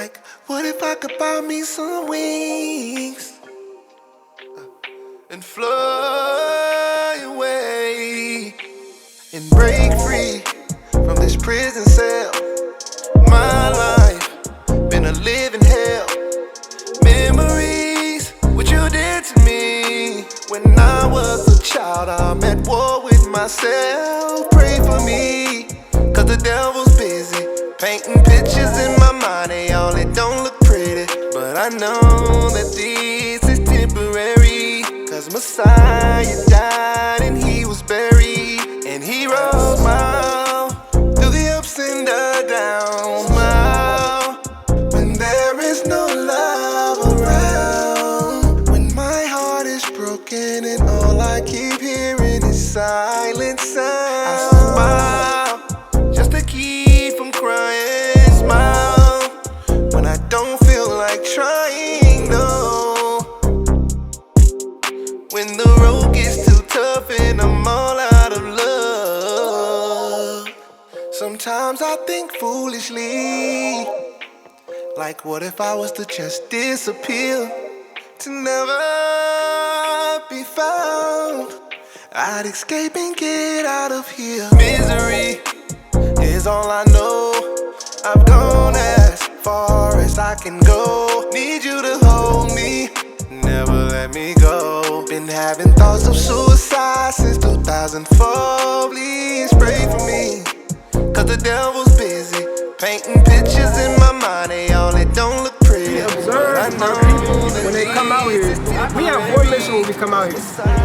Like, what if I could buy me some wings and fly away and break free from this prison cell? My life been a living hell. Memories, what you did to me when I was a child. I'm at war with myself. Pray for me, cause the devil's busy painting pictures in my mind. They all, it don't look pretty, but I know that this is temporary. Cause Messiah died and he was buried, and he rose my through the ups and the downs. Smile when there is no love around. When my heart is broken and all I keep hearing is silent sound. I smile just to keep from crying. Smile when I don't feel like trying, no. When the road gets too tough and I'm all out of love. Sometimes I think foolishly, like what if I was to just disappear, to never be found? I'd escape and get out of here. Misery is all I know. I've gone as far as I can go. Need you to hold me, never let me go. Been having thoughts of suicide since 2004. Please pray for me, cause the devil's busy painting pictures in my mind. They all, it don't look pretty. Observe our people when they come out here. We have one mission when we come out here.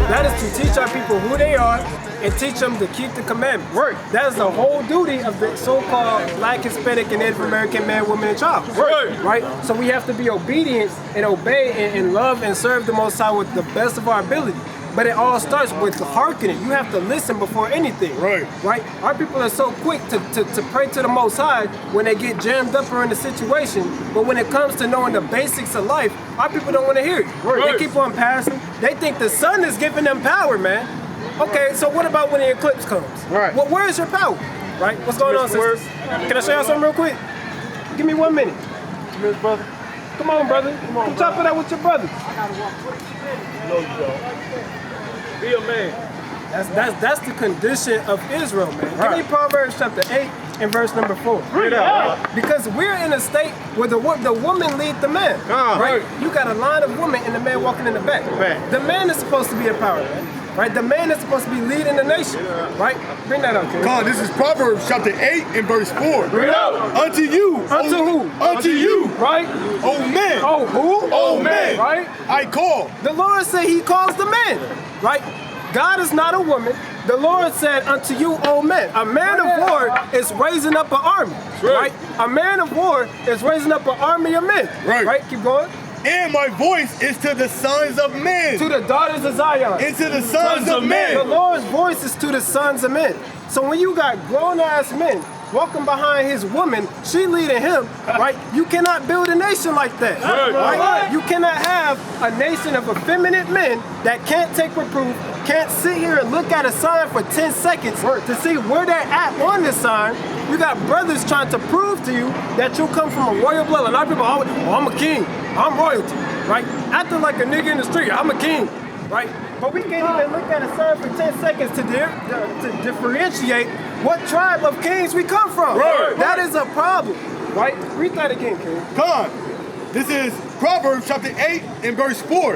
That is to teach our people who they are and teach them to keep the commandments. Right. That is the whole duty of the so-called Black, Hispanic, and Native American man, woman, and child. Right. So we have to be obedient and obey and love and serve the Most High with the best of our ability. But it all starts with hearkening. You have to listen before anything. Right. Our people are so quick to pray to the Most High when they get jammed up or in a situation. But when it comes to knowing the basics of life, our people don't want to hear it. Right. They keep on passing. They think the sun is giving them power, man. Okay, so what about when the eclipse comes? Right. Well, where is your power? Right? What's going on, sisters? Can I show y'all something real quick? Give me 1 minute. Miss brother. Come on, brother. Come chop it out with your brother. No, you don't. Be a man. That's the condition of Israel, man. Give me Proverbs chapter 8 and verse number 4. Read out. Because we're in a state where the woman lead the man. Right? You got a line of women and the man walking in the back. Right. The man is supposed to be in power, man. Right? The man is supposed to be leading the nation. Right? Bring that up, King. God, this is Proverbs chapter 8 and verse 4. Bring it out. Unto you. Unto who? Unto you. Right? Oh man. Oh, who? Oh man. Right? I call. The Lord said he calls the man. Right? God is not a woman. The Lord said unto you, O men. A man of war is raising up an army. Right? A man of war is raising up an army of men. Right? Keep going. And my voice is to the sons of men. To the daughters of Zion. And to the sons of men. The Lord's voice is to the sons of men. So when you got grown-ass men walking behind his woman, she leading him, right? You cannot build a nation like that, right? You cannot have a nation of effeminate men that can't take reproof, can't sit here and look at a sign for 10 seconds to see where they're at on the sign. You got brothers trying to prove to you that you come from a royal bloodline. A lot of people always, oh, I'm a king, I'm royalty, right? Acting like a nigga in the street, I'm a king, right? But we can't even look at a sign for 10 seconds to differentiate what tribe of kings we come from. That is a problem, right? Read that again, King. God, this is Proverbs chapter 8 and verse 4.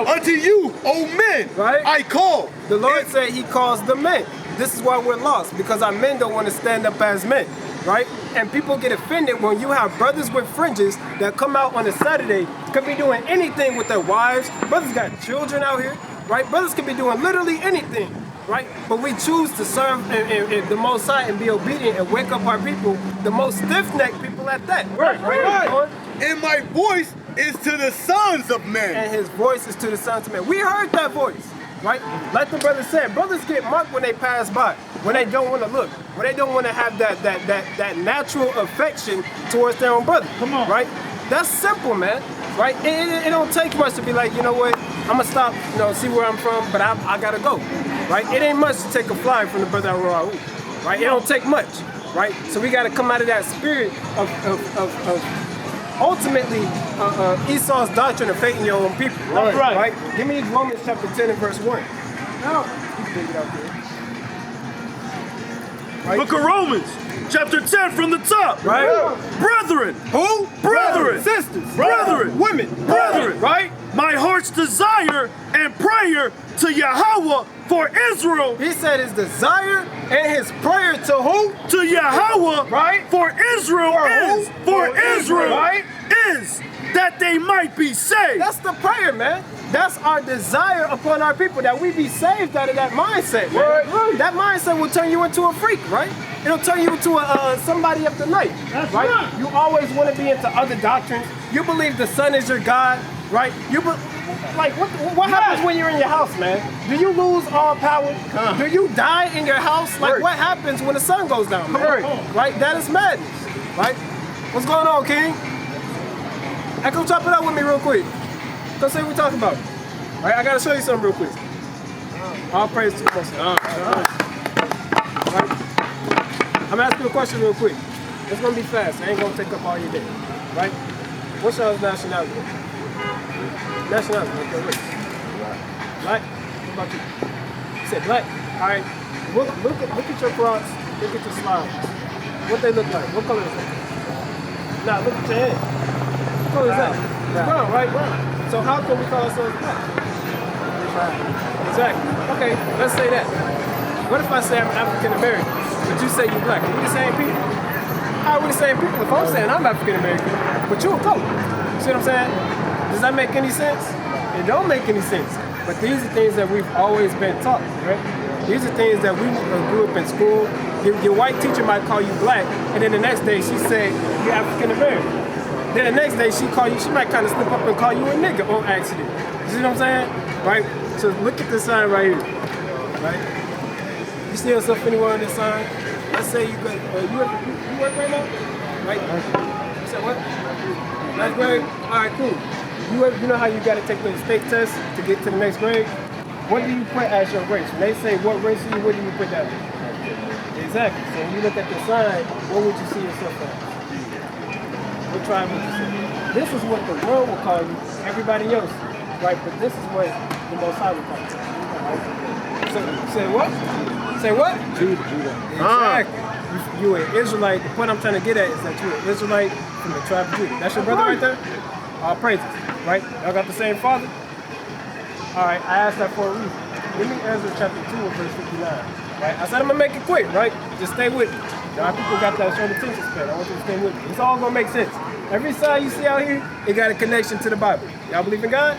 Unto you, O men, I call. The Lord said he calls the men. This is why we're lost, because our men don't want to stand up as men, right? And people get offended when you have brothers with fringes that come out on a Saturday, could be doing anything with their wives. Brothers got children out here, right? Brothers could be doing literally anything, right? But we choose to serve the Most High and be obedient and wake up our people, the most stiff-necked people at that. Right. And my voice is to the sons of men. And his voice is to the sons of men. We heard that voice, right? Like the brother said, brothers get marked when they pass by, when they don't want to look, when they don't want to have that natural affection towards their own brother. Come on. Right? That's simple, man. Right? It don't take much to be like, you know what, I'm gonna stop, see where I'm from, but I gotta go. Right? It ain't much to take a fly from the brother Raul. Right? It don't take much. Right? So we gotta come out of that spirit of ultimately Esau's doctrine of fate in your own people. Right. Give me Romans chapter 10 and verse 1. Now, you can dig it out there. Right? Book of Romans, chapter 10 from the top. Right? Brethren. Who? Brethren. Sisters. Brethren. Women. Brethren. Right? My heart's desire and prayer to Yahweh for Israel. He said his desire and his prayer to who? To Yahweh. Right? For Israel For is. who? For For Israel. right? Is. That they might be saved. That's the prayer, man. That's our desire upon our people, that we be saved out of that mindset, man. Right. That mindset will turn you into a freak, right? It'll turn you into somebody of the night, That's right? right. You always want to be into other doctrines. You believe the sun is your God, right? What happens when you're in your house, man? Do you lose all power? Do you die in your house? Like, what happens when the sun goes down, man? Right? That is madness, right? What's going on, King? Hey, come chop it up with me real quick. Come see what we're talking about. All right, I gotta show you something real quick. All praise to the Most High. Right? I'm asking you a question real quick. It's gonna be fast. I ain't gonna take up all your day. Right? What's y'all's nationality? Nationality, like your race. Black? What about you? You said black. All right. Look at your crops. Look at your slides. What they look like? What color is that? Nah, look at your head. What color is that? It's brown, right? Brown. So how can we call ourselves black? Exactly. Okay, let's say that. What if I say I'm African American, but you say you're black? Are we the same people? How are we the same people? If I'm saying I'm African American, but you're a color. See what I'm saying? Does that make any sense? It don't make any sense. But these are things that we've always been taught, right? These are things that we grew up in school. Your white teacher might call you black, and then the next day she say you're African American. Then the next day she might kind of slip up and call you a nigga on accident. You see what I'm saying? Right? So look at this sign right here. Right? You see yourself anywhere on this sign? Let's say you work right now? Right? You said what? Ninth grade? Alright, cool. You know how you gotta take those state tests to get to the next grade? What do you put as your race? When they say what race are you, what do you put down? Exactly. So when you look at the sign, what would you see yourself as? What tribe would you say? This is what the world will call you, everybody else, right? But this is what the Most High will call you. So, say what? Say what? Judah. Exactly. You an Israelite. The point I'm trying to get at is that you're an Israelite from the tribe of Judah. That's your brother right there? All praises, right? Y'all got the same father? All right, I asked that for a reason. Give me Ezra chapter 2 and verse 59. Right? I said I'm gonna make it quick, right? Just stay with me. Y'all people got that short attention span. I want you to stay with me. It's all gonna make sense. Every sign you see out here, it got a connection to the Bible. Y'all believe in God?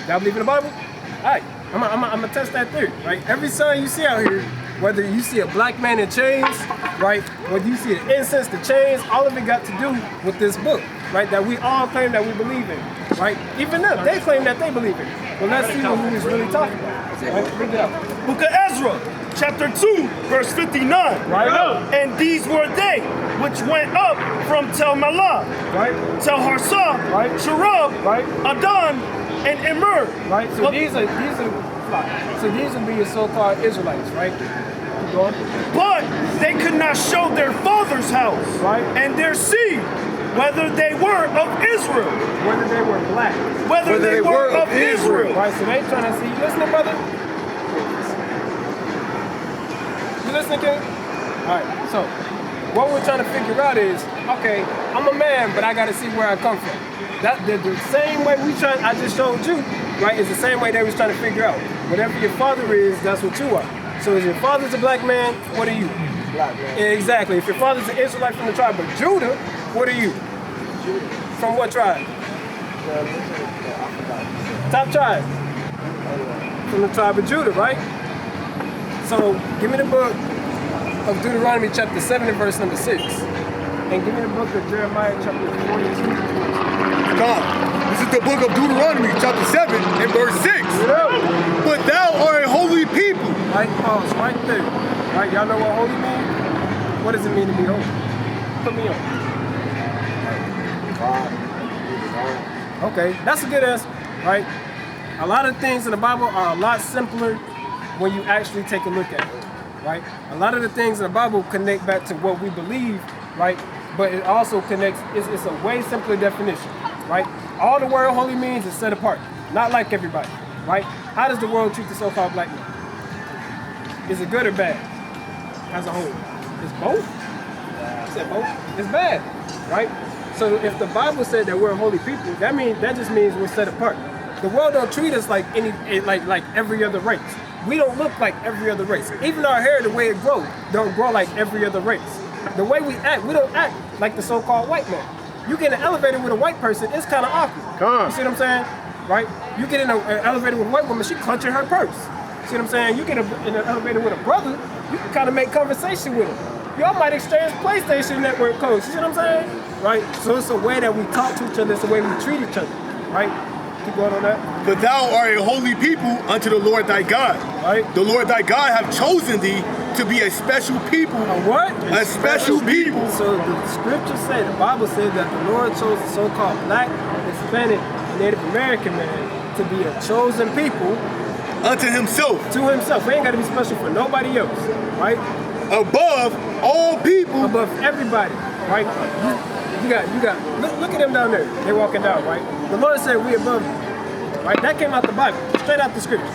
Y'all believe in the Bible? All right, I'm gonna test that theory, right? Every sign you see out here, whether you see a black man in chains, right? Whether you see the incense, the chains, all of it got to do with this book, right? That we all claim that we believe in, right? Even them, they claim that they believe in. Well, let's see who he's really talking about. Right? Bring it up. Book of Ezra, chapter 2, verse 59. Right. And these were they which went up from Tel Malah, Right. Tel Harsah, Right. Sharab, Right. Adon, and Immer. Right. So these would be your so-called Israelites, right? Keep going. But they could not show their father's house, Right. and their seed, whether they were of Israel, Whether they were black. whether they were of Israel. Right, so they trying to see. You listening, brother? You listening, King? All right, so what we're trying to figure out is, okay, I'm a man, but I got to see where I come from. The same way I just showed you, right, is the same way they was trying to figure out. Whatever your father is, that's what you are. So if your father's a black man, what are you? Black man. Exactly. If your father's an Israelite from the tribe of Judah, what are you? Judah. From what tribe? Top tribe. From the tribe of Judah, right? So give me the book of Deuteronomy chapter 7 and verse number 6. And give me the book of Jeremiah chapter 42. God, this is the book of Deuteronomy chapter 7 and verse 6. Yeah. But thou art a holy people. Right, pause right there. Right, y'all know what holy means? What does it mean to be holy? Put me on. Okay, that's a good answer, right? A lot of things in the Bible are a lot simpler when you actually take a look at it, right? A lot of the things in the Bible connect back to what we believe, right? but it also connects, it's a way simpler definition, right? All the word holy means is set apart, not like everybody, right? How does the world treat the so-called black man? Is it good or bad as a whole? It's both. You said both? It's bad, right? So if the Bible said that we're holy people, that just means we're set apart. The world don't treat us like like every other race. We don't look like every other race. Even our hair, the way it grows, don't grow like every other race. The way we act, we don't act like the so-called white man. You get in an elevator with a white person, it's kind of awkward. You see what I'm saying? Right? You get in an elevator with a white woman, she clutching her purse. See what I'm saying? You get in an elevator with a brother, you can kind of make conversation with him. Y'all might exchange PlayStation Network codes. You see what I'm saying? Right? So it's a way that we talk to each other. It's a way we treat each other. Right? Keep going on that. For thou art a holy people unto the Lord thy God. Right? The Lord thy God hath chosen thee to be a special people. A what? A special people. So the scriptures say, the Bible said that the Lord chose the so-called black, Hispanic, Native American man to be a chosen people Unto himself. To himself. We ain't got to be special for nobody else. Right? Above all people. Above everybody. Right? You got, look at them down there. They're walking down, right? The Lord said we above them. Right? That came out the Bible. Straight out the scriptures.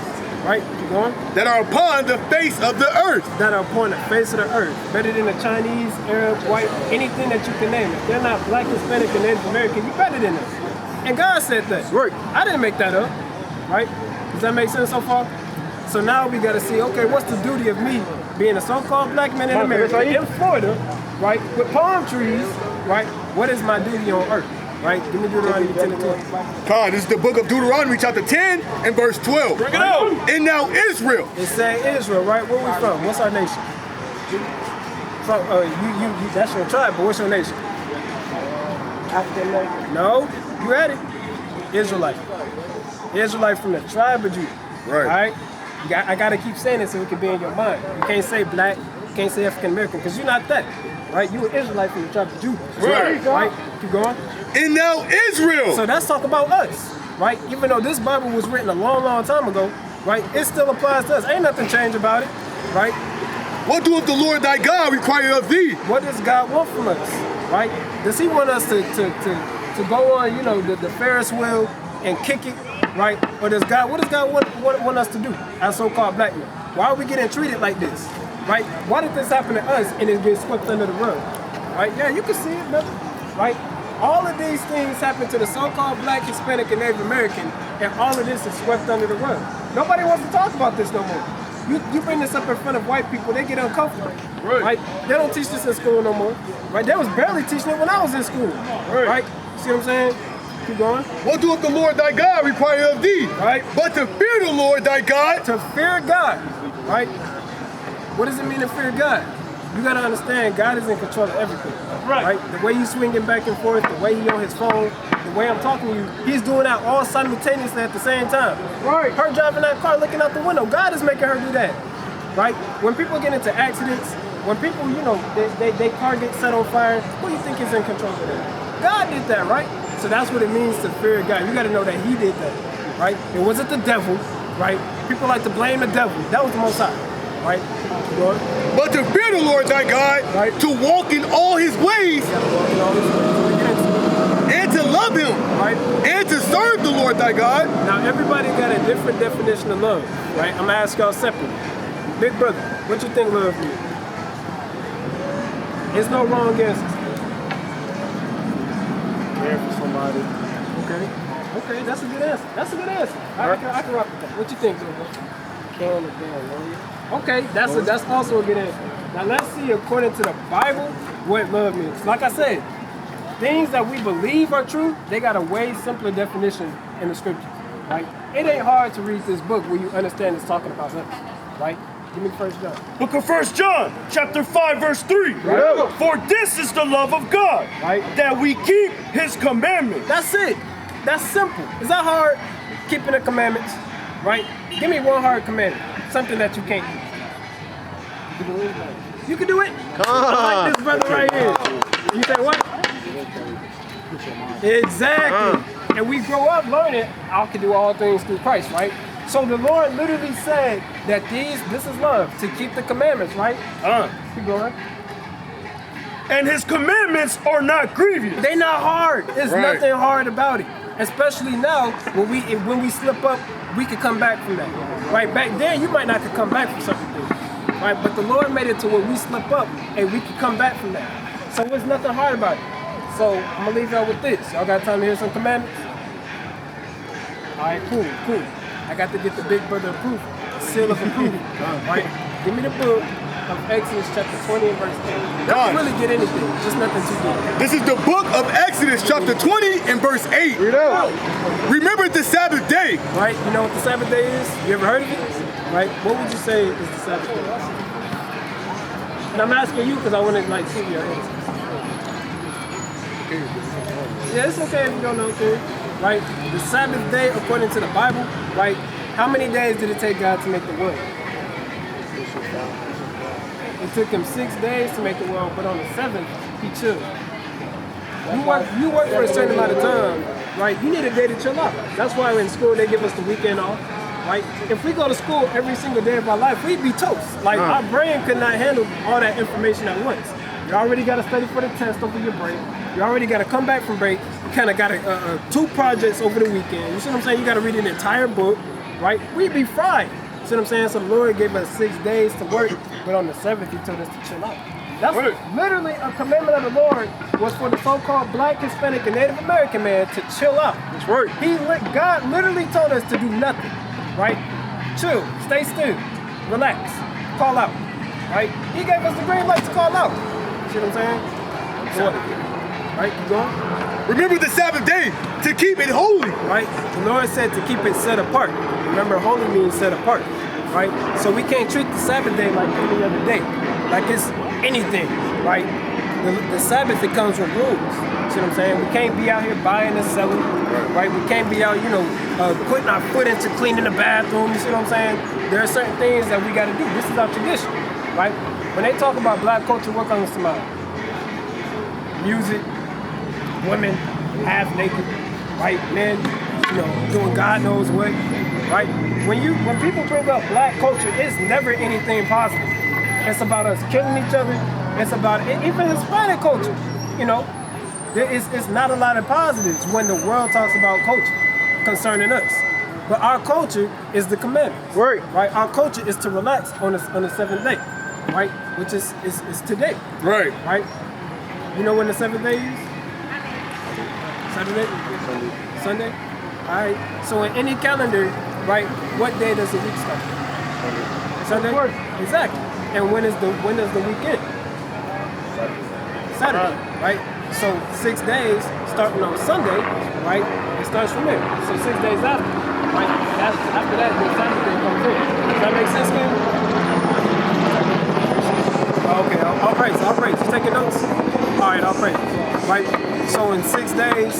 Right? Keep going. That are upon the face of the earth. That are upon the face of the earth. Better than the Chinese, Arab, white, anything that you can name. If they're not black, Hispanic, and Native American, you're better than them. And God said that. Right. I didn't make that up. Right? Does that make sense so far? So now we got to see, okay, what's the duty of me being a so-called black man in America, in Florida, right, with palm trees, right? What is my duty on earth, right? Give me Deuteronomy 10 and 12. God, this is the book of Deuteronomy, chapter 10 and verse 12. Bring it out. And now Israel. It's saying Israel, right? Where we from? What's our nation? From, you, that's your tribe, but what's your nation? African American. No, you had it. Israelite. Israelite from the tribe of Judah. Right. All right? I got to keep saying it so it can be in your mind. You can't say black, you can't say African American, because you're not that. Right? You an Israelite from the tribe of Judah. Right. Right? Keep going. And now Israel. So that's talk about us. Right? Even though this Bible was written a long, long time ago, right? It still applies to us. Ain't nothing changed about it. Right? What doeth the Lord thy God require of thee? What does God want from us? Right? Does he want us to go on, you know, the Ferris wheel and kick it? Right? Or what does God want us to do as so-called black men? Why are we getting treated like this? Right? Why did this happen to us and it gets swept under the rug? Right? Yeah, you can see it, brother. Right? All of these things happen to the so-called black, Hispanic, and Native American, and all of this is swept under the rug. Nobody wants to talk about this no more. You bring this up in front of white people, they get uncomfortable. Right? They don't teach this in school no more. Right? They was barely teaching it when I was in school. Right? See what I'm saying? Keep going. What doeth the Lord thy God require of thee? Right. But to fear the Lord thy God. To fear God. Right? What does it mean to fear God? You gotta understand God is in control of everything. Right? The way you swinging back and forth, the way he on his phone, the way I'm talking to you, he's doing that all simultaneously at the same time. Right. Her driving that car looking out the window, God is making her do that. Right? When people get into accidents, when people, you know, they car get set on fire, who do you think is in control of that? God did that, right? So that's what it means to fear God. You got to know that he did that, right? It wasn't the devil, right? People like to blame the devil. That was the Most High, right? But to fear the Lord thy God, right, to walk in all his ways, and to love him, right, and to serve the Lord thy God. Now everybody got a different definition of love, right? I'm gonna ask y'all separately. Big brother, what you think love means? There's no wrong answers. Care for somebody. Okay, that's a good answer. That's a good answer. I can rock with that. What you think, Joe? Caring or being loyal. Okay, that's also a good answer. Now let's see, according to the Bible, what love means. Like I said, things that we believe are true, they got a way simpler definition in the scriptures, right? It ain't hard to read this book where you understand it's talking about something, right? Give me 1 John. Book of 1 John, chapter 5, verse 3. Right. For this is the love of God, right, that we keep his commandments. That's it. That's simple. Is that hard? Keeping the commandments, right? Give me one hard commandment. Something that you can't do. You can do it. Like this brother right here. You say what? Exactly. And we grow up learning, I can do all things through Christ, right? So the Lord literally said that this is love, to keep the commandments, right? Keep going. and his commandments are not grievous. They not hard. There's nothing hard about it. Especially now, when we slip up, we could come back from that. Right? Back then, you might not could come back from certain things. Right? But the Lord made it to where we slip up and we could come back from that. So there's nothing hard about it. So I'm gonna leave y'all with this. Y'all got time to hear some commandments? All right, cool. I got to get the big brother approval, seal of approval. Right? Give me the book of Exodus chapter 20 and verse 8. Don't really get anything, just nothing too deep. This is the book of Exodus chapter 20 and verse 8. Read out. Remember the Sabbath day. Right? You know what the Sabbath day is? You ever heard of it? Right? What would you say is the Sabbath day? And I'm asking you because I want to see your answer. Yeah, it's okay if you don't know, okay? Right? The Sabbath day, according to the Bible, right? How many days did it take God to make the world? It took him 6 days to make the world, but on the 7th, he chilled. You work for a certain amount of time, right? You need a day to chill out. That's why in school they give us the weekend off, right? If we go to school every single day of our life, we'd be toast. Like our brain could not handle all that information at once. You already got to study for the test over your break. You already got to come back from break. You kind of got 2 projects over the weekend. You see what I'm saying? You got to read an entire book, right? We'd be fried. See what I'm saying? So the Lord gave us 6 days to work, but on the 7th, he told us to chill out. That's literally a commandment of the Lord was for the so-called Black, Hispanic, and Native American man to chill out. That's right. God literally told us to do nothing, right? Chill, stay still, relax, call out, right? He gave us the green light to call out. See what I'm saying? So, right, you going? Remember the Sabbath day to keep it holy. Right? The Lord said to keep it set apart. Remember, holy means set apart. Right? So we can't treat the Sabbath day like any other day. Like it's anything, right? The Sabbath, it comes with rules. See what I'm saying? We can't be out here buying and selling, right? We can't be out, putting our foot into cleaning the bathroom. You see what I'm saying? There are certain things that we got to do. This is our tradition, right? When they talk about Black culture, what comes to mind? Music, women, half naked, right? Men, doing God knows what, right? When people bring up Black culture, it's never anything positive. It's about us killing each other. It's about even Hispanic culture. It's not a lot of positives when the world talks about culture concerning us. But our culture is the commandments. Right. Our culture is to relax on the 7th day, right? Which is today. Right. Right. You know when the 7th day is? Saturday? Sunday? All right. So in any calendar, right, what day does the week start? Sunday? Exactly. And when is the weekend? Saturday, right? So 6 days starting on Sunday, right? It starts from there. So 6 days after, right? After that, the Saturday comes in. Does that make sense, Kim? Okay, I'll praise. You taking notes? All right, I'll praise. Right? So in 6 days,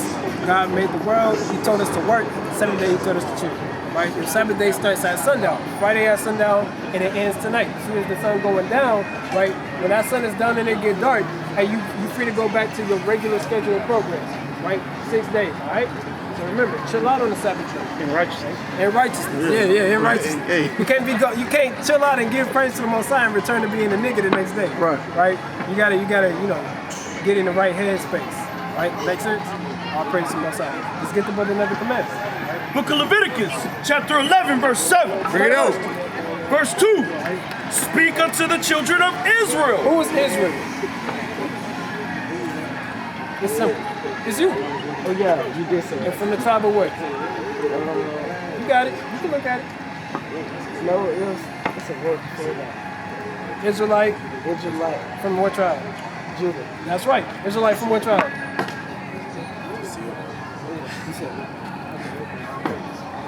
God made the world. He told us to work. 7th day, he told us to chill. Right? The Sabbath day starts at sundown. Friday at sundown, and it ends tonight. As soon as the sun going down, right? When that sun is down and it get dark, and you free to go back to your regular scheduled program, right? 6 days, all right? So remember, chill out on the Sabbath day. In righteousness. In righteousness. Yeah, in righteousness. Hey. You can't chill out and give praise to the Most High and return to being a nigga the next day. Right? You gotta, get in the right headspace. Right? Make sense? All praise to the Most High. Let's get the brother another commandment. Book of Leviticus, chapter 11, verse 7. Bring it out. Verse 2. Speak unto the children of Israel. Who is Israel? It's simple. It's you. Oh yeah, you did say. And from the tribe of what? You got it. You can look at it. No, it's a word for that. Israelite. From what tribe? Judah. That's right. Israelite from what tribe?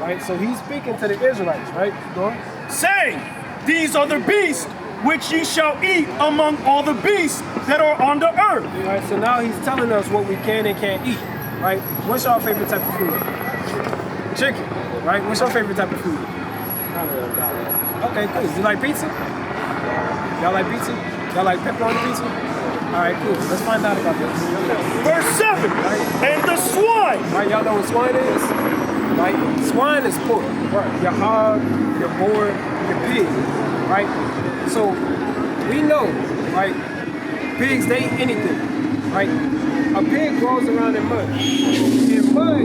Right, so he's speaking to the Israelites, right? Go on. Saying, these are the beasts which ye shall eat among all the beasts that are on the earth. All right, so now he's telling us what we can and can't eat, right? What's your favorite type of food? Chicken, right? What's your favorite type of food? Okay, cool. You like pizza? Y'all like pizza? Y'all like pepperoni pizza? All right, cool. Let's find out about this. Verse 7, right? And the swine. Right, y'all know what swine is? Right? Swine is pork. Right. Your hog, your boar, your pig. Right? So we know, right, Pigs, they eat anything, right? A pig rolls around in mud. In mud,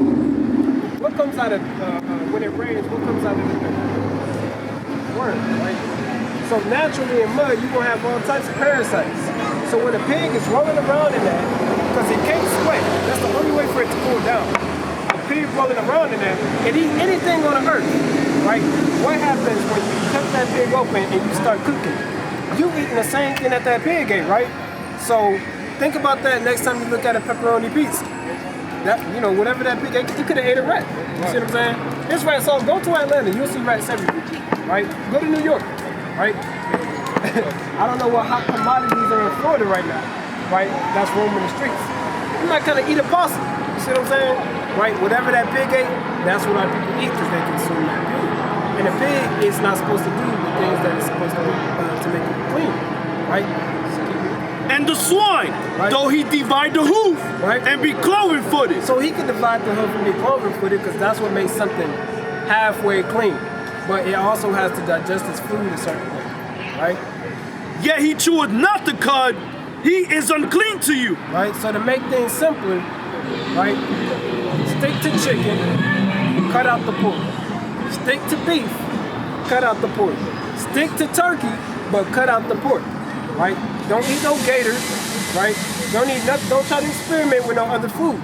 what comes out of, when it rains, what comes out of the mud? Worms, right? So naturally in mud, you're gonna have all types of parasites. So when a pig is rolling around in that, because it can't sweat, that's the only way for it to cool down. A pig rolling around in that, it eats anything on the earth, right? What happens when you cut that pig open and you start cooking? You eating the same thing that pig ate, right? So think about that next time you look at a pepperoni pizza. That, you know, whatever that pig ate, you could have ate a rat. You see what I'm saying? There's rats all, go to Atlanta, you'll see rats everywhere, right? Go to New York, right? I don't know what hot commodities are in Florida right now, right? That's roaming the streets. You might kind of eat a possum, you see what I'm saying? Right, whatever that pig ate, that's what our people eat because they consume that pig. And a pig is not supposed to do the things that it's supposed to do to make it clean, right? And the swine, right, though he divide the hoof, right, and be cloven-footed. So he can divide the hoof and be cloven-footed because that's what makes something halfway clean. But it also has to digest its food a certain way, right? Yet he cheweth not the cud, he is unclean to you. Right, so to make things simpler, right, stick to chicken, cut out the pork. Stick to beef, cut out the pork. Stick to turkey, but cut out the pork, right? Don't eat no gator, right? Don't eat nothing, don't try to experiment with no other foods,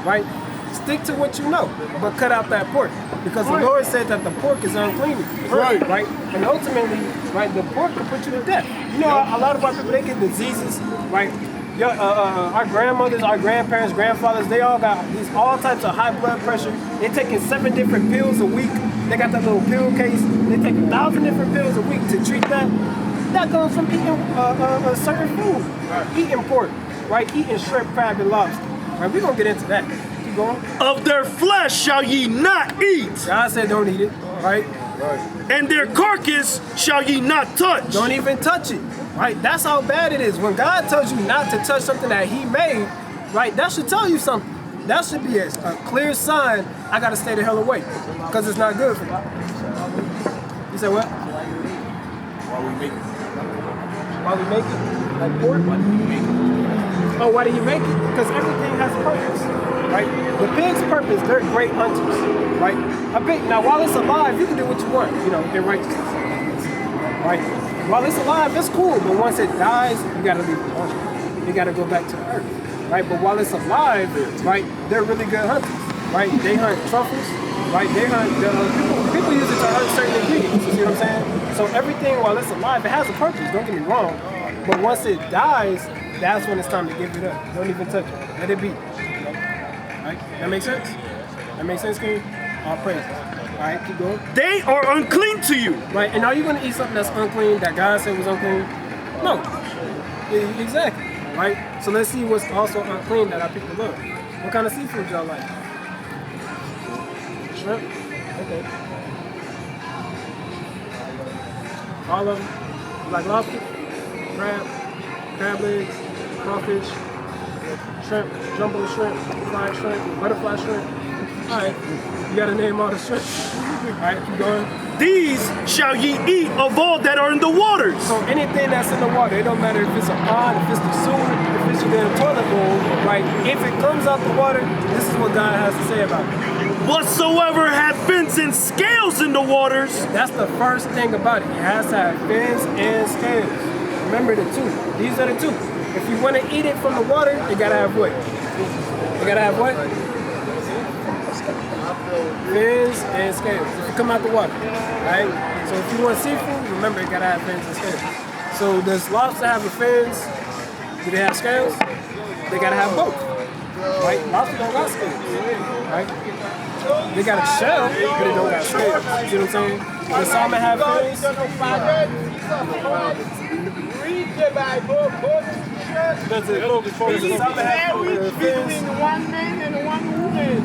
right? Stick to what you know, but cut out that pork. Because the Lord said that the pork is unclean, right? And ultimately, right, the pork can put you to death. You know, a lot of our people, they get diseases, right? Our grandmothers, our grandparents, grandfathers, they all got all types of high blood pressure. They're taking 7 different pills a week. They got that little pill case. They take 1,000 different pills a week to treat that. That comes from eating a certain food, eating pork, right? Eating shrimp, crab, and lobster. Right? We're gonna get into that. Keep going. Of their flesh shall ye not eat. God said don't eat it, right? And their carcass shall ye not touch. Don't even touch it, right? That's how bad it is. When God tells you not to touch something that He made, right? That should tell you something. That should be a clear sign. I gotta stay the hell away because it's not good for me. You said what? While we make it. Why we make it? Like pork? Why do you make it? Oh, why do you make it? Because everything has a purpose, right? The pig's purpose, they're great hunters, right? A pig, now while it's alive, you can do what you want, you know, in righteousness, right? While it's alive, it's cool, but once it dies, you gotta leave it alone. You gotta go back to the earth, right? But while it's alive, right, they're really good hunters, right? They hunt truffles, right? They hunt, people use it to hunt certain ingredients, you see what I'm saying? So everything while it's alive, it has a purpose, don't get me wrong. But once it dies, that's when it's time to give it up. Don't even touch it. Let it be. Right? That makes sense? That makes sense, King? All praises. All right, keep going. They are unclean to you. Right, and are you going to eat something that's unclean, that God said was unclean? No. Exactly. Right? So let's see what's also unclean that our people love. What kind of seafood y'all like? Shrimp? Okay. All of them? You like lobster? Crab legs, crawfish, shrimp, jumbo shrimp, fried shrimp, butterfly shrimp. All right, you gotta name all the shrimp. All right, keep going. These shall ye eat of all that are in the waters. So anything that's in the water, it don't matter if it's a pond, if it's the sewer, if it's in a toilet bowl, right? If it comes out the water, this is what God has to say about it. Whatsoever hath fins and scales in the waters. That's the first thing about it. It has to have fins and scales. Remember the two. These are the two. If you want to eat it from the water, you gotta have what? You gotta have what? Fins and scales. If you come out the water, right? So if you want seafood, remember you gotta have fins and scales. So does lobster have the fins? Do they have scales? They gotta have both, right? Lobster don't got scales, right? They got a shell, but they don't got scales. You know what I'm saying? Does salmon have fins? Read the Bible, go to church. Does the salmon have fins? Between one man and one woman.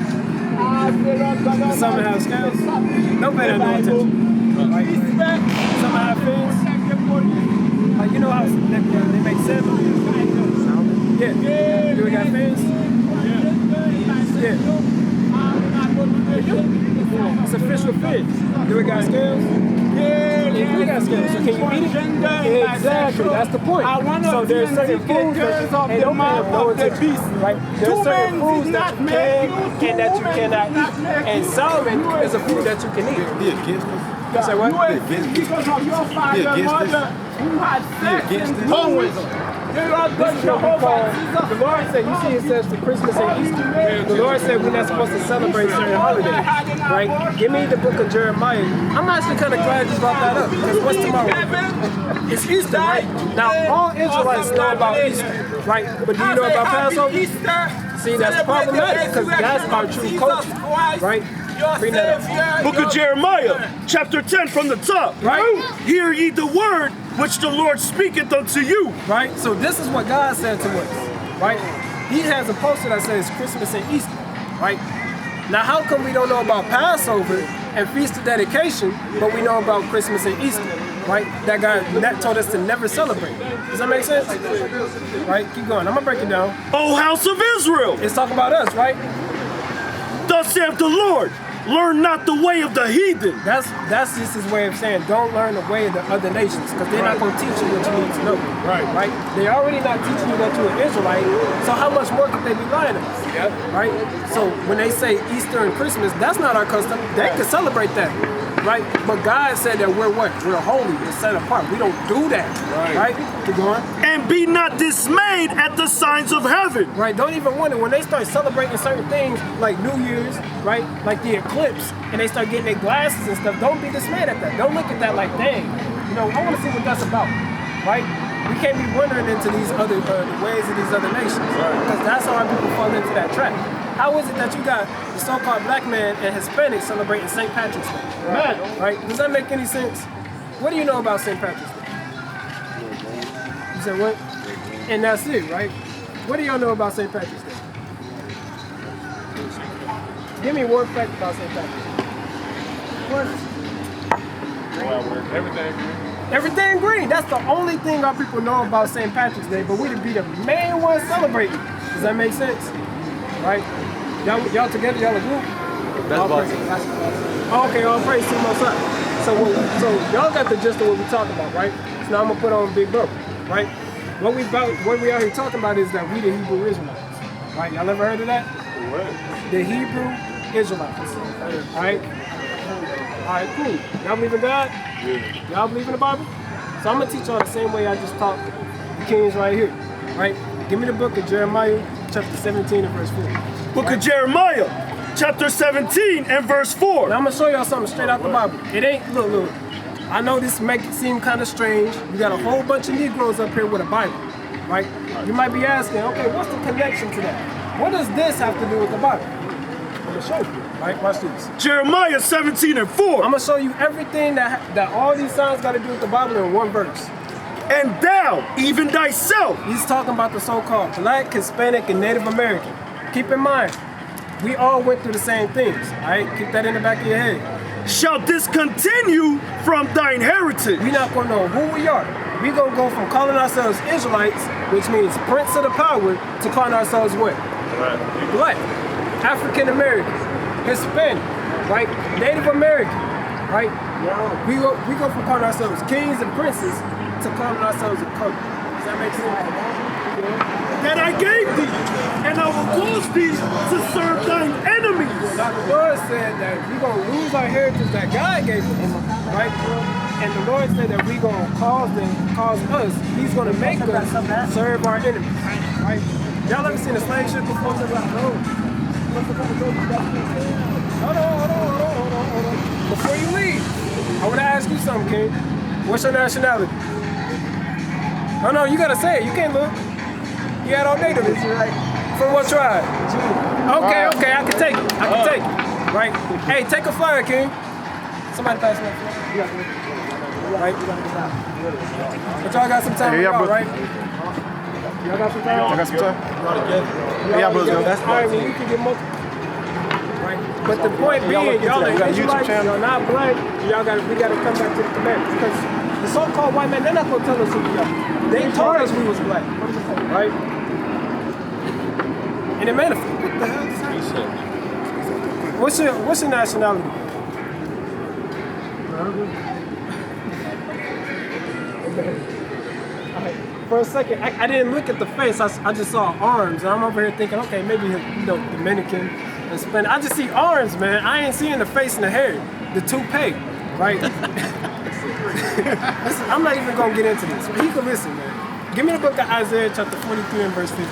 Does salmon have scales? No better no attention. Right? Salmon have fins? Like, you know how they make salmon? Yeah. Do we got fins? Yeah. It's a fish with fins. Do we got scales? Yeah. eat that scale. So can you eat it? Exactly. That's the point. So there's certain foods that they don't have no attention, right? There's certain foods that you can and that you cannot eat. And salmon is a food that you can eat. You say what? Because of your father and mother who had sex and always. This is what we call, the Lord said, you see it says for Christmas and Easter, the Lord said we're not supposed to celebrate certain holidays, right? Give me the book of Jeremiah. I'm actually kind of glad you brought that up, because what's tomorrow? It's Easter, right? Now, all Israelites know about Easter, right? But do you know about Passover? See, that's problematic, because that's our true culture, right? Bring that up. Book of Jeremiah, chapter 10 from the top. Right? Hear ye the word which the Lord speaketh unto you. Right? So this is what God said to us. Right? He has a poster that says Christmas and Easter. Right? Now how come we don't know about Passover and Feast of Dedication, but we know about Christmas and Easter? Right? That God told us to never celebrate. Does that make sense? Right? Keep going. I'm gonna break it down. O house of Israel, It's talking about us, right? thus saith the Lord, learn not the way of the heathen. That's just his way of saying don't learn the way of the other nations, because they're not going to teach you what you need to know. Right? They're already not teaching you that you're an Israelite, so how much more could they be lying to us? Right? So when they say Easter and Christmas, that's not our custom. They can celebrate that. Right? But God said that we're what? We're holy, we're set apart. We don't do that. Right? Keep going. And be not dismayed at the signs of heaven. Right? Don't even wonder when they start celebrating certain things like New Year's, right? Like the eclipse, and they start getting their glasses and stuff. Don't be dismayed at that. Don't look at that like, dang, you know, I want to see what that's about, right? We can't be wandering into these other the ways of these other nations, because that's how our people fall into that trap. How is it that you got the so-called black man and Hispanics celebrating St. Patrick's Day? Right? Does that make any sense? What do you know about St. Patrick's Day? You said what? And that's it, right? What do y'all know about St. Patrick's Day? Give me one fact about St. Patrick's Day. Everything green. That's the only thing our people know about St. Patrick's Day, but we'd be the main ones celebrating. Does that make sense? Right? Y'all together? Y'all a group? Oh, okay, all praise to the Most High. So y'all got the gist of what we're talking about, right? So now I'm gonna put on Big Brother, right? What we out here talking about is that we the Hebrew Israelites, right? Y'all ever heard of that? What? The Hebrew Israelites. All right? All right, cool. Y'all believe in God? Yeah. Y'all believe in the Bible? So I'm gonna teach y'all the same way I just taught the kings right here, right? Give me the book of Jeremiah, chapter 17 and verse 4. Book of Jeremiah, chapter 17 and verse 4. Now I'm gonna show y'all something straight out the Bible. It ain't, look. I know this make it seem kind of strange. You got a whole bunch of Negroes up here with a Bible, right? You might be asking, okay, what's the connection to that? What does this have to do with the Bible? I'm gonna show you, right? Watch this. Jeremiah 17 and 4. I'm gonna show you everything that all these signs got to do with the Bible in one verse. And thou, even thyself. He's talking about the so-called Black, Hispanic, and Native American. Keep in mind, we all went through the same things, all right? Keep that in the back of your head. Shall discontinue from thine heritage. We're not gonna know who we are. We're gonna go from calling ourselves Israelites, which means Prince of the Power, to calling ourselves what? Black, African American, Hispanic, right? Native American, right? We go from calling ourselves kings and princes to calling ourselves a color. Does that make sense? That I gave thee, and I will cause thee to serve thine enemies. Now the Lord said that we're going to lose our heritage that God gave us, right? And the Lord said that we're going to cause us, He's going to make us serve our enemies, right? Y'all ever seen a slave ship before? Hold on. Before you leave, I want to ask you something, King. What's your nationality? No, you got to say it. You can't look. You had all native. From what tribe? Okay, I can take it. Right? Hey, take a flyer, King. Somebody pass me that flyer. Right? But y'all got some time to go, right? Y'all got some time? I got some time. Yeah, brother. That's all right, well, we can get multiple. Right? But the point being, y'all ain't Israelites, y'all not black, we gotta come back to the commandments. Because the so-called white man, they're not gonna tell us who we are. They told us we was black. Right? And it manifests. What the hell is that? What's your nationality? for a second, I didn't look at the face. I just saw arms, and I'm over here thinking, okay, maybe Dominican and Spanish. I just see arms, man. I ain't seeing the face and the hair, the toupee, right? Listen, I'm not even gonna get into this. But you can listen, man. Give me the book of Isaiah, chapter 43 and verse 15.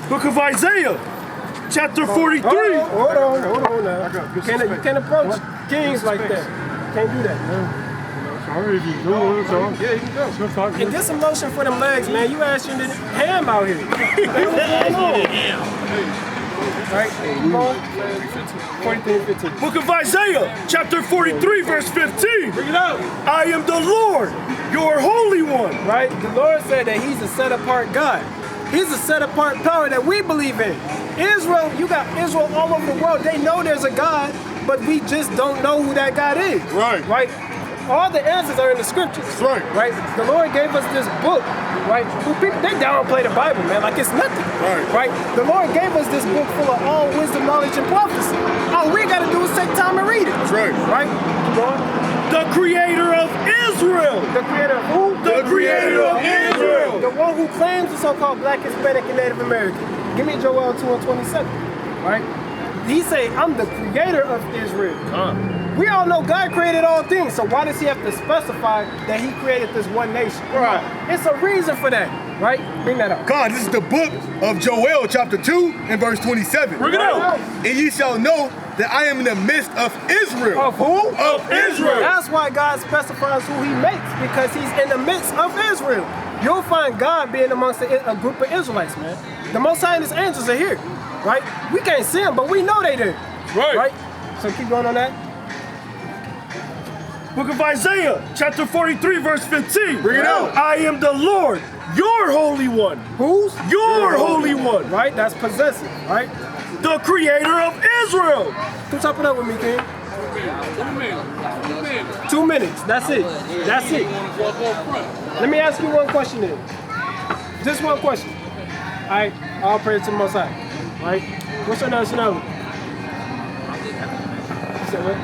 Book of Isaiah, chapter 43. Hold on now. You can't approach kings like that. Can't do that, man. Sorry if you do. Yeah, you can go. And get some lotion for them legs, man. You asking the ham out here. Right? 43 and 15. Book of Isaiah, chapter 43, verse 15. Bring it out. I am the Lord, your Holy One. Right? The Lord said that he's a set-apart God. He's a set-apart power that we believe in. Israel, you got Israel all over the world. They know there's a God, but we just don't know who that God is. Right. Right? All the answers are in the scriptures. Right. Right? The Lord gave us this book. Right? People, they downplay the Bible, man, like it's nothing. Right. Right? The Lord gave us this book full of all wisdom, knowledge, and prophecy. All we got to do is take time and read it. That's right. Right? Keep going. The creator of Israel. The creator of who? The creator of Israel. The one who claims the so-called Black, Hispanic, and Native American. Give me Joel 2:27. Right? He say, I'm the creator of Israel. We all know God created all things, so why does he have to specify that he created this one nation? Right. It's a reason for that, right? Bring that up. God, this is the book of Joel, chapter 2 and verse 27. Bring it out. And ye shall know that I am in the midst of Israel. Of who? Of Israel. That's why God specifies who he makes, because he's in the midst of Israel. You'll find God being amongst a group of Israelites, man. The Most High and his angels are here, right? We can't see them, but we know they there. Right? So keep going on that. Book of Isaiah, chapter 43, verse 15. Bring it out. I am the Lord, your Holy One. Who's? Your Holy One. Right? That's possessive, right? The creator of Israel. Who top it up with me, King? 2 minutes. That's it. That's it. Let me ask you one question then. Just one question. All right. All praise to the Most High. All right. What's your nationality? You said what?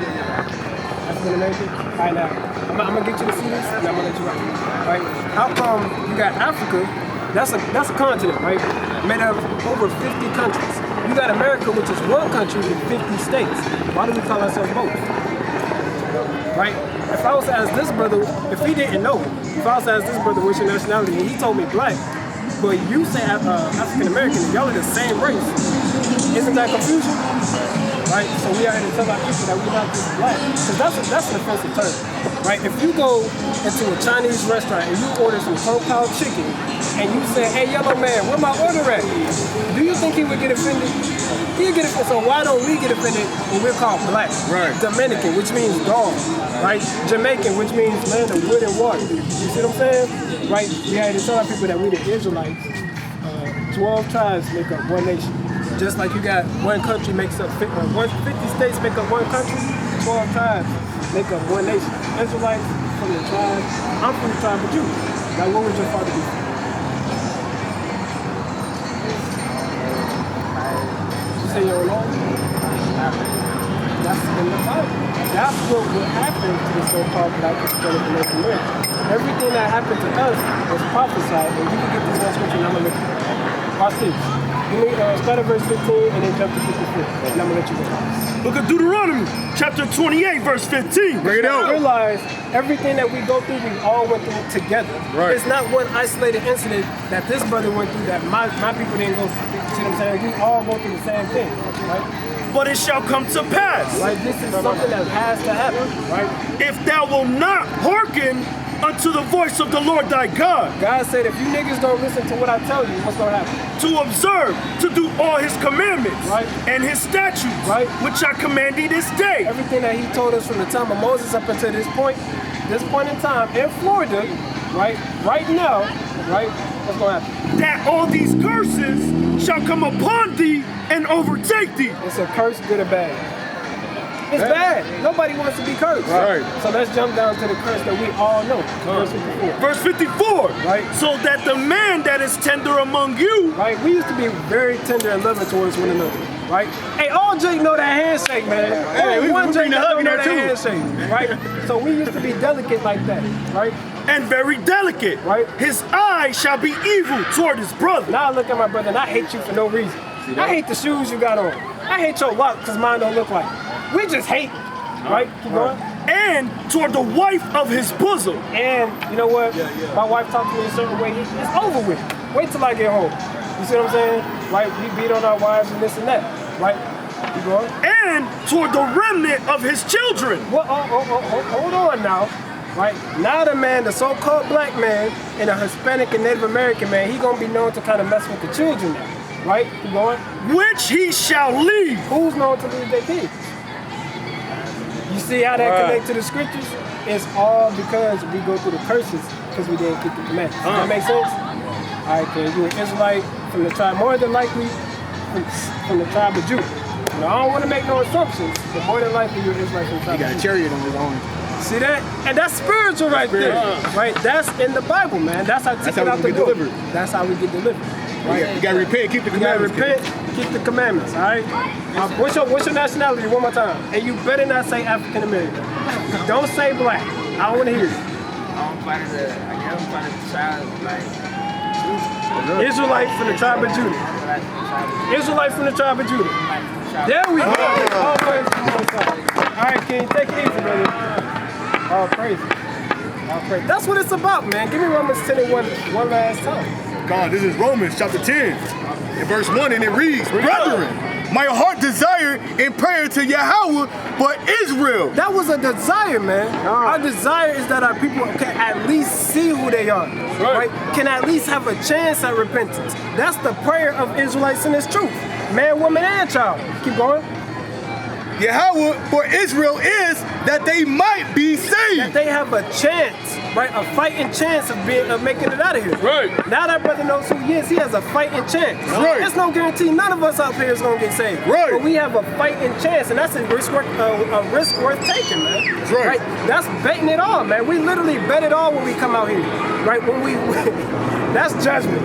African American? All right, now. I'm gonna get you to see this, and I'm gonna let you rock. All right. How come you got Africa? That's a continent, right? Made of over 50 countries. You got America, which is one country with 50 states. Why do we call ourselves both? Right? If I was to ask this brother, if he didn't know, if I was to ask this brother what's your nationality, and he told me black, but you say African American, y'all are the same race. Isn't that confusion? Right? So we are here to tell our people that we're not just black. Because that's an offensive term. Right? If you go into a Chinese restaurant and you order some Kung-Pao chicken and you say, hey, yellow man, where my order at? Do you think he would get offended? He'll get offended. So why don't we get offended when we're called black? Right. Dominican, which means dog. Right? Jamaican, which means land of wood and water. You see what I'm saying? Right? We had to tell our people that we the Israelites. 12 tribes make up one nation. Just like you got one country makes up 50 states make up one country, 12 tribes make up one nation. Israelites from the tribe, I'm from the tribe of Judah. Now what would your father be? You say you're alone? That's in the Bible. That's what would happen to the so-called Black, Hispanic, and Native American. Everything that happened to us was prophesied, and you can get this one scripture and I'm gonna let you go. Watch this. Give me start at verse 15 and then jump to 54. And I'm gonna let you go. Book of Deuteronomy, chapter 28, verse 15. Bring it out. Realize everything that we go through, we all went through together. Right. It's not one isolated incident that this brother went through that my people didn't go through. You see what I'm saying? We all go through the same thing, right? But it shall come to pass. Right? This is something that has to happen, right? If thou wilt not hearken unto the voice of the Lord thy God. God said, if you niggas don't listen to what I tell you, what's gonna happen? To observe, to do all his commandments, right, and his statutes, right, which I command thee this day. Everything that he told us from the time of Moses up until this point in time in Florida, right now, right, what's gonna happen? That all these curses shall come upon thee and overtake thee. It's a curse, good or bad? It's bad. Nobody wants to be cursed. Right. So let's jump down to the curse that we all know. Verse 54. Verse 54. Right. So that the man that is tender among you. Right. We used to be very tender and loving towards one another. right? Hey, all Jake know that handshake, man. Hey, Only we one Jake bring the that hug know in there that too. handshake, right? So we used to be delicate like that, right? And very delicate. Right. His eye shall be evil toward his brother. Now I look at my brother and I hate you for no reason. I hate the shoes you got on. I hate your lock because mine don't look like it. We just hate, right? Keep going. And toward the wife of his bosom. And you know what? My wife talked to me a certain way. It's over with. Wait till I get home. You see what I'm saying? Right? We beat on our wives and this and that. Right? Keep going. And toward the remnant of his children. Well, hold on now. Right? Now the man, the so-called black man, and a Hispanic and Native American man, he gonna be known to kind of mess with the children now. Right? Keep going. Which he shall leave. Who's known to leave their kids? You see how that connects to the scriptures? It's all because we go through the curses because we didn't keep the commandments. Does that make sense? All right, Ken, you an Israelite from the tribe, more than likely from the tribe of Judah. Now, I don't want to make no assumptions, but more than likely you're an Israelite from the tribe He of got a Judah. chariot on his own. See that? And that's spiritual right there. Right? That's in the Bible, man. That's how That's how we get delivered. That's how we get delivered. Right? You gotta repent, keep the You gotta commandments. repent, keep the commandments, all right? What's your nationality one more time? And you better not say African American. Don't say black. I don't want to hear it. I'm part of the child, like, Israelite from the tribe of Judah. Israelite from the tribe of Judah. There we go. All praise to the Most High. All right, King, take it easy, brother. All praise. All praise. That's what it's about, man. Give me Romans 10 and one last time. God, this is Romans chapter 10, and verse 1, and it reads, Brethren, my heart desire in prayer to Yahweh for Israel. That was a desire, man. Our desire is that our people can at least see who they are, right? Can at least have a chance at repentance. That's the prayer of Israelites in this truth. Man, woman, and child. Keep going. Yahweh for Israel is that they might be That saved. they have a chance, right? A fighting chance of making it out of here. Right. Now that brother knows who he is, he has a fighting chance. Right. There's no guarantee none of us out there is gonna get saved. Right. But we have a fighting chance, and that's a risk worth taking, man. That's right. That's betting it all, man. We literally bet it all when we come out here, right? When we, that's judgment.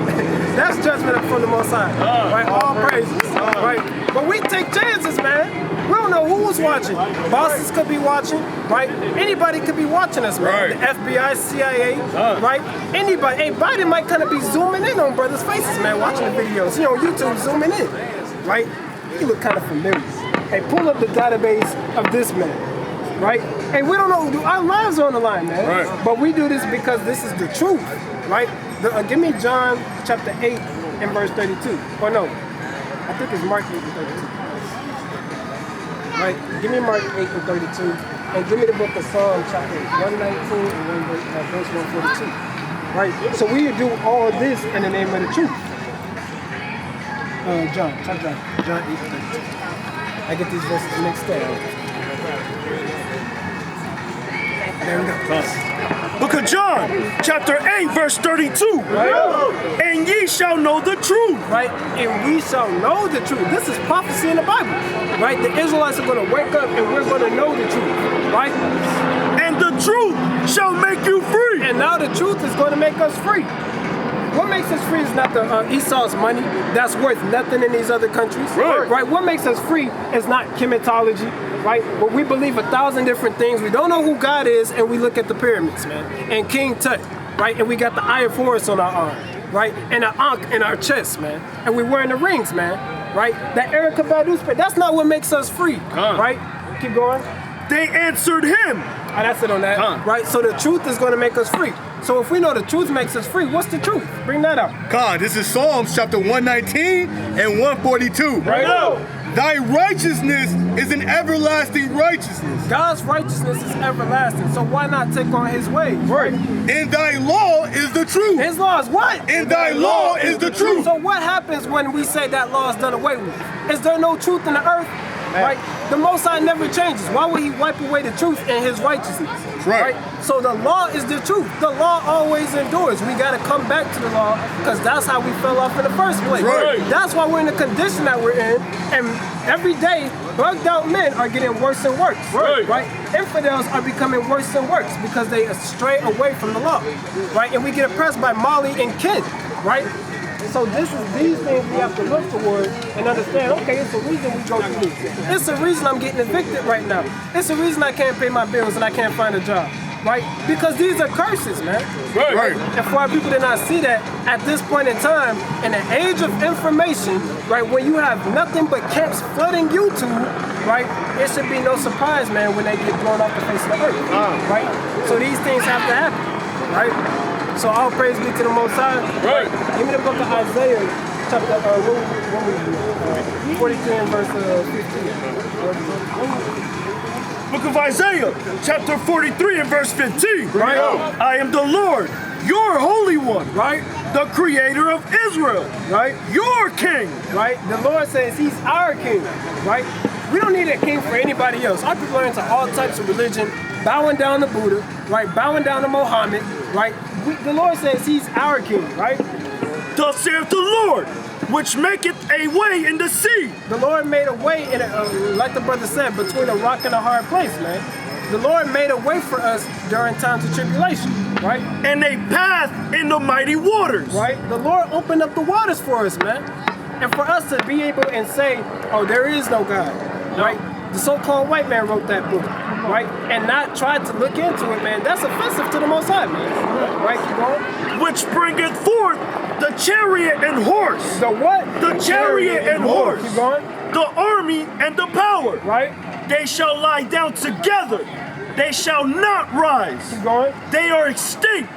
That's judgment from the Most High, right? All praises, right? But we take chances, man. We don't know who's watching. Bosses could be watching, right? Anybody could be watching us, man. Right. The FBI, CIA, right? Anybody. Hey, Biden might kind of be zooming in on brothers' faces, man, watching the videos. You know, YouTube zooming in, right? He look kind of familiar. Hey, pull up the database of this man, right? Hey, we don't know. Our lives are on the line, man. Right. But we do this because this is the truth, right? Give me John chapter 8 and verse 32. Or no, I think it's Mark 8 and 32. Right? Give me Mark 8 and 32. And give me the book of Psalms chapter 119 and verse 142. Right? So we do all this in the name of the truth. John 8 and 32. I get these verses mixed up. There we go. Book of John, chapter 8, verse 32. Right? And ye shall know the truth. Right? And we shall know the truth. This is prophecy in the Bible. Right? The Israelites are going to wake up and we're going to know the truth. Right? And the truth shall make you free. And now the truth is going to make us free. What makes us free is not the Esau's money that's worth nothing in these other countries. Right? What makes us free is not chematology. Right? But we believe 1,000 different things. We don't know who God is, and we look at the pyramids, man. And King Tut, right? And we got the Eye of Horus on our arm, right? And an Ankh in our chest, man. And we're wearing the rings, man. Right? That Erica Badu spirit, that's not what makes us free, right? Keep going. They answered him. That's it on that, right? So the truth is going to make us free. So if we know the truth makes us free, what's the truth? Bring that out. God, this is Psalms chapter 119 and 142. Right now. Thy righteousness is an everlasting righteousness. God's righteousness is everlasting, so why not take on his ways? Right. In thy law is the truth. His law is what? In thy law is the truth. So what happens when we say that law is done away with? Is there no truth in the earth? Right? The Most High never changes. Why would he wipe away the truth in his righteousness? Right. So the law is the truth. The law always endures. We got to come back to the law because that's how we fell off in the first place. Right. That's why we're in the condition that we're in. And every day, bugged out men are getting worse and worse. Right. Infidels are becoming worse and worse because they stray away from the law. Right. And we get oppressed by Molly and Ken. Right. So these things we have to look toward and understand, okay, it's a reason we go through this. It's a reason I'm getting evicted right now. It's a reason I can't pay my bills and I can't find a job. Right? Because these are curses, man. Right. And for our people to not see that at this point in time, in the age of information, right, when you have nothing but camps flooding YouTube, right, it should be no surprise, man, when they get blown off the face of the earth, right? So these things have to happen, right? So all praise be to the Most High. Right. Give me the book of Isaiah, chapter 43 and verse 15. Book of Isaiah, chapter 43 and verse 15. Right. I am the Lord, your Holy One. Right. The Creator of Israel. Right. Your King. Right. The Lord says He's our King. Right. We don't need a king for anybody else. Our people are into all types of religion, bowing down to Buddha, right? Bowing down to Muhammad, right? The Lord says He's our King, right? Thus saith the Lord, which maketh a way in the sea. The Lord made a way, in like the brother said, between a rock and a hard place, man. The Lord made a way for us during times of tribulation, right? And a path in the mighty waters. Right? The Lord opened up the waters for us, man. And for us to be able and say, oh, there is no God, right? The so-called white man wrote that book, right? And not tried to look into it, man. That's offensive to the Most High, man. Right? Keep going. Which bringeth forth the chariot and horse. The what? The chariot and horse. Keep going. The army and the power. Right? They shall lie down together. They shall not rise. Keep going. They are extinct.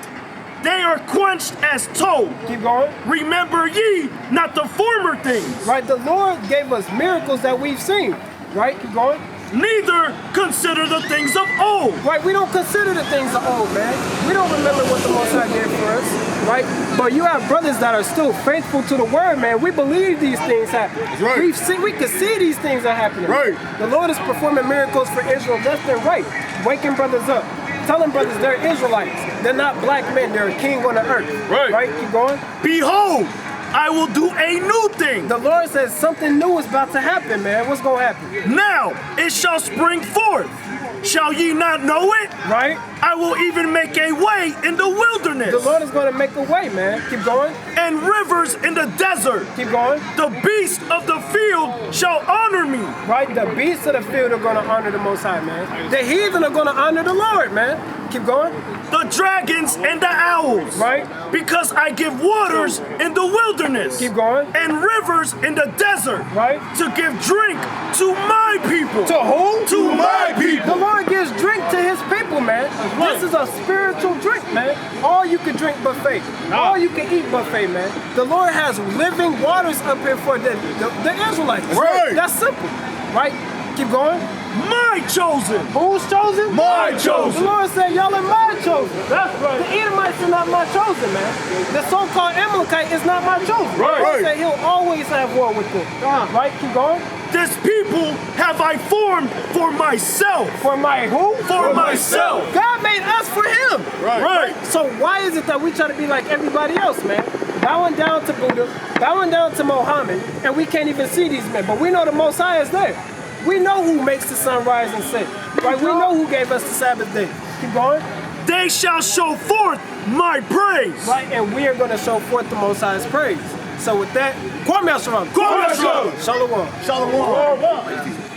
They are quenched as tow. Keep going. Remember ye not the former things. Right? The Lord gave us miracles that we've seen. Right? Keep going. Neither consider the things of old. Right? We don't consider the things of old, man. We don't remember what the Most High did for us. Right? But you have brothers that are still faithful to the word, man. We believe these things happen. Right. We can see these things are happening. Right. The Lord is performing miracles for Israel left and right. Waking brothers up. Telling brothers they're Israelites. They're not black men. They're a king on the earth. Right. Right? Keep going. Behold, I will do a new thing. The Lord says something new is about to happen, man. What's going to happen? Now it shall spring forth. Shall ye not know it? Right? I will even make a way in the wilderness. The Lord is going to make a way, man. Keep going. And rivers in the desert. Keep going. The beasts of the field shall honor me. Right? The beasts of the field are going to honor the Most High, man. The heathen are going to honor the Lord, man. Keep going. The dragons and the owls. Right? Because I give waters in the wilderness. Keep going. And rivers in the desert. Right? To give drink to my people. To who? To my people. The Lord gives drink to His people, man. This is a spiritual drink, man. All you can drink buffet. All you can eat buffet, man. The Lord has living waters up here for the Israelites. Right. That's simple. Right? Keep going. My chosen. Who's chosen? My chosen. The Lord said, y'all are my chosen. That's right. The Edomites are not my chosen, man. The so-called Amalekite is not my chosen. Right. The Lord said He'll always have war with them. Right? Keep going. This people have I formed for myself. For my who? For myself. God made us for Him. Right. So why is it that we try to be like everybody else, man? Bowing down to Buddha, bowing down to Muhammad, and we can't even see these men. But we know the Most High is there. We know who makes the sun rise and set. Right? We know who gave us the Sabbath day. Keep going. They shall show forth my praise. Right? And we are going to show forth the Most High's praise. So with that, Kwame Shalom. Kwame Shalom. Shalom. Shalom.